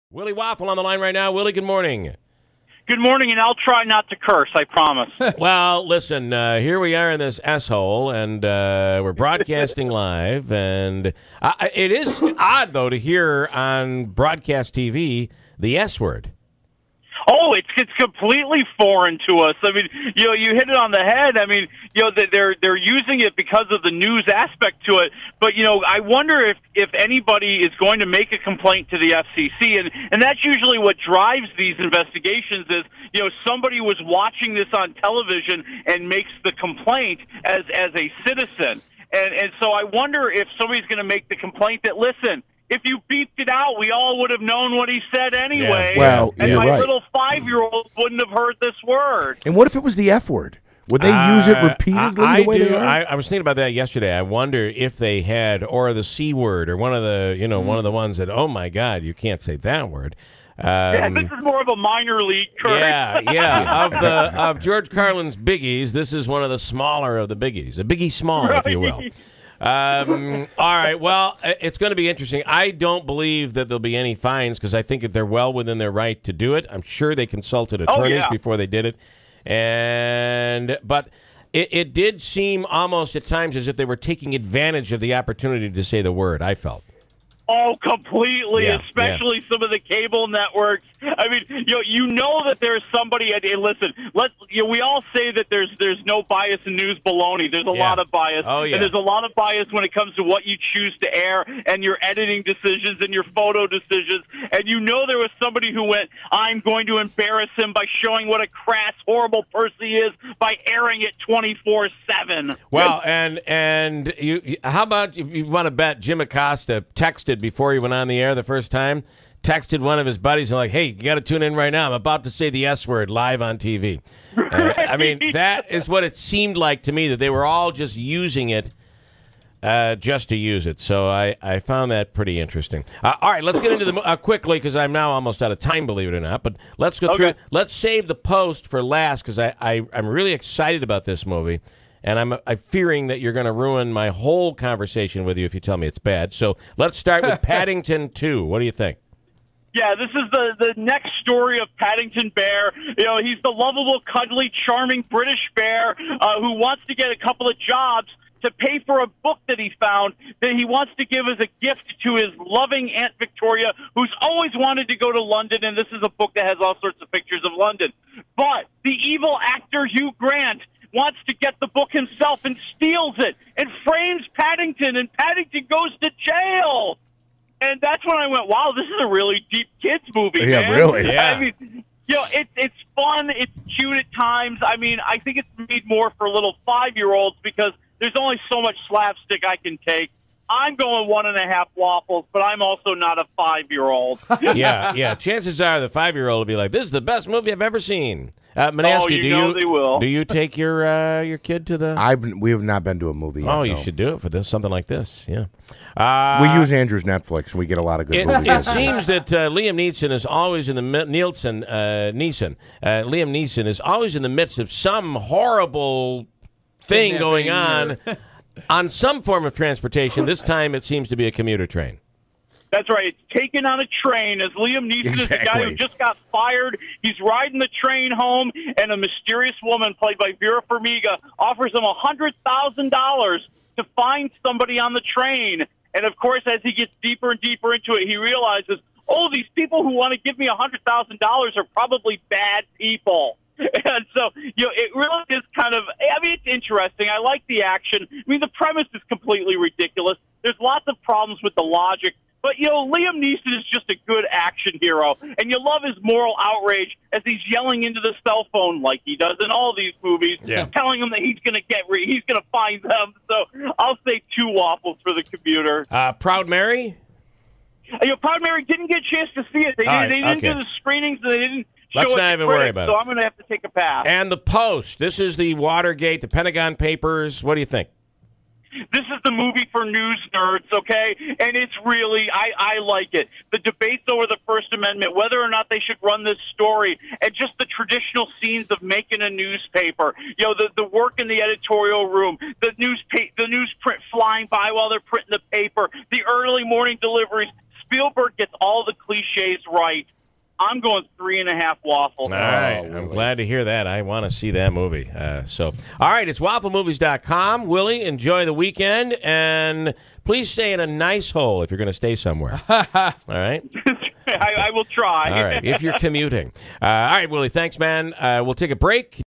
Willie Waffle on the line right now. Willie, good morning. Good morning, and I'll try not to curse, I promise. Well, listen, here we are in this S-hole, and we're broadcasting live, and it is odd, though, to hear on broadcast TV the S-word. Oh, it's completely foreign to us. I mean, you hit it on the head. I mean, they're using it because of the news aspect to it. But I wonder if anybody is going to make a complaint to the FCC, and that's usually what drives these investigations. Is somebody was watching this on television and makes the complaint as a citizen, and so I wonder if somebody's going to make the complaint that listen. If you beeped it out, we all would have known what he said anyway. Yeah. Well, and you're my right. little 5-year-old wouldn't have heard this word. And what if it was the F word? Would they use it repeatedly the way they are? I was thinking about that yesterday. I wonder if they had, or the C word, or one of the, one of the ones that, oh my God, you can't say that word. Yeah, this is more of a minor league curse. Yeah. Of George Carlin's biggies, this is one of the smaller of the biggies, a biggie small, if you will. All right, well, it's going to be interesting. I don't believe that there'll be any fines because I think that they're well within their right to do it. I'm sure they consulted attorneys before they did it. But it did seem almost at times as if they were taking advantage of the opportunity to say the word, I felt. Oh, completely, especially some of the cable networks. I mean, you know that there's somebody. Listen, we all say that there's no bias in news baloney. There's a lot of bias, and there's a lot of bias when it comes to what you choose to air and your editing decisions and your photo decisions. And there was somebody who went, "I'm going to embarrass him by showing what a crass, horrible person he is by airing it 24/7." Well, and how about if you want to bet Jim Acosta texted before he went on the air the first time, texted one of his buddies and like, hey, you got to tune in right now. I'm about to say the S word live on TV. I mean, that is what it seemed like to me, that they were all just using it just to use it. So I found that pretty interesting. All right, let's get into the quickly because I'm now almost out of time, believe it or not. But let's go through it. Let's save the post for last because I'm really excited about this movie. And I'm fearing that you're going to ruin my whole conversation with you if you tell me it's bad. So let's start with Paddington 2. What do you think? Yeah, this is the next story of Paddington Bear. He's the lovable, cuddly, charming British bear who wants to get a couple of jobs to pay for a book that he found that he wants to give as a gift to his loving Aunt Victoria, who's always wanted to go to London, and this is a book that has all sorts of pictures of London. But the evil actor Hugh Grant wants to get the book himself and steals it and frames Paddington, and Paddington goes to jail. And that's when I went, wow, this is a really deep kids movie, man. Yeah, really. Yeah. I mean, it's fun. It's cute at times. I mean, I think it's made more for little 5-year-olds because there's only so much slapstick I can take. I'm going 1.5 waffles, but I'm also not a 5-year-old. Yeah. Chances are the 5-year-old will be like, this is the best movie I've ever seen. Manaski, they will. Do you take your kid to the? We have not been to a movie yet. Oh, you should do it for this, something like this. Yeah. We use Andrew's Netflix, and we get a lot of good movies. It seems that Liam Neeson is always in the Neeson. Liam Neeson is always in the midst of some horrible thing going on some form of transportation. This time, it seems to be a commuter train. That's right. It's taken on a train as Liam Neeson is the guy who just got fired. He's riding the train home, and a mysterious woman played by Vera Farmiga offers him $100,000 to find somebody on the train. And, of course, as he gets deeper and deeper into it, he realizes, oh, these people who want to give me $100,000 are probably bad people. And so, it really is kind of, it's interesting. I like the action. I mean, the premise is completely ridiculous. There's lots of problems with the logic. But, Liam Neeson is just a good action hero, and you love his moral outrage as he's yelling into the cell phone like he does in all these movies, telling him that he's going to find them. So I'll say 2 waffles for the commuter. Proud Mary? Proud Mary didn't get a chance to see it. They didn't do the screenings, and they didn't show Let's it not to even critics, worry about it. So I'm going to have to take a pass. And the Post. This is the Watergate, the Pentagon Papers. What do you think? This is the movie for news nerds, okay? And it's really, I like it. The debates over the First Amendment, whether or not they should run this story, and just the traditional scenes of making a newspaper. The work in the editorial room, the newsprint flying by while they're printing the paper, the early morning deliveries, Spielberg gets all the cliches right. I'm going 3.5 Waffles. All right. I'm glad to hear that. I want to see that movie. All right. It's wafflemovies.com. Willie, enjoy the weekend, and please stay in a nice hole if you're going to stay somewhere. All right? I will try. All right. If you're commuting. All right, Willie. Thanks, man. We'll take a break.